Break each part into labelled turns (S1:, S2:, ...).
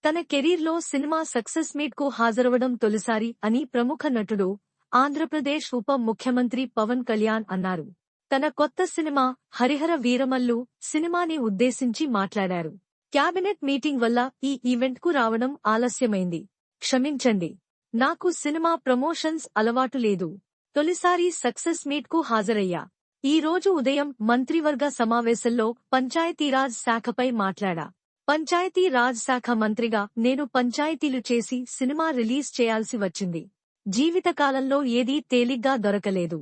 S1: తన కెరీర్లో cinema success meet కు హాజరవడం తొలిసారి అని ప్రముఖ నటుడు, ఆంధ్రప్రదేశ్ ఉప ముఖ్యమంత్రి పవన్ కళ్యాణ్ అన్నారు. తన కొత్త సినిమా హరిహర వీరమల్లు సినిమాని ఉద్దేశించి మాట్లాడారు. క్యాబినెట్ మీటింగ్ వల్ల ఈ ఈవెంట్ కు రావడం ఆలస్యమైంది. క్షమించండి. నాకు సినిమా ప్రమోషన్స్ అలవాటు లేదు. తొలిసారి సక్సెస్ మీట్ కు హాజరయ్యా. ఈ రోజు ఉదయం మంత్రివర్గ సమావేశంలో పంచాయతీరాజ్ శాఖపై మాట్లాడా. పంచాయతీ రాజ్ శాఖ మంత్రిగా నేను పంచాయతీలు చేసి సినిమా రిలీజ్ చేయాల్సి వచ్చింది. జీవితకాలంలో ఏదీ తేలిగ్గా దొరకలేదు.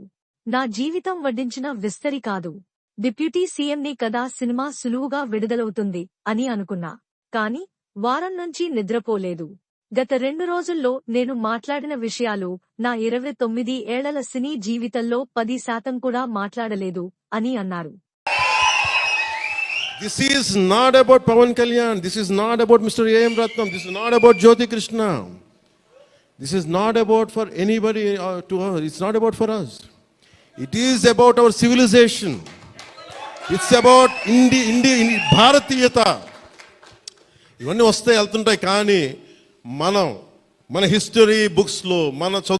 S1: నా జీవితం వడ్డించిన విస్తరి కాదు. డిప్యూటీ సీఎంని కదా సినిమా సులువుగా విడుదలవుతుంది అని అనుకున్నా. కాని వారం నుంచి నిద్రపోలేదు. గత 2 రోజుల్లో నేను మాట్లాడిన విషయాలు నా 29 ఏళ్ల సినీ జీవితంలో 10% కూడా మాట్లాడలేదు అని అన్నారు.
S2: This is not about Pavan Kalyan. This is not about Mr. A.M. Ratnam. This is not about Jyoti Krishna. This is not about for anybody to us. It's not about for us. It is about our civilization. It's about Bharatiyata. ఇవన్నీ వస్తాయి వెళ్తుంటాయి కానీ మన history books లో మన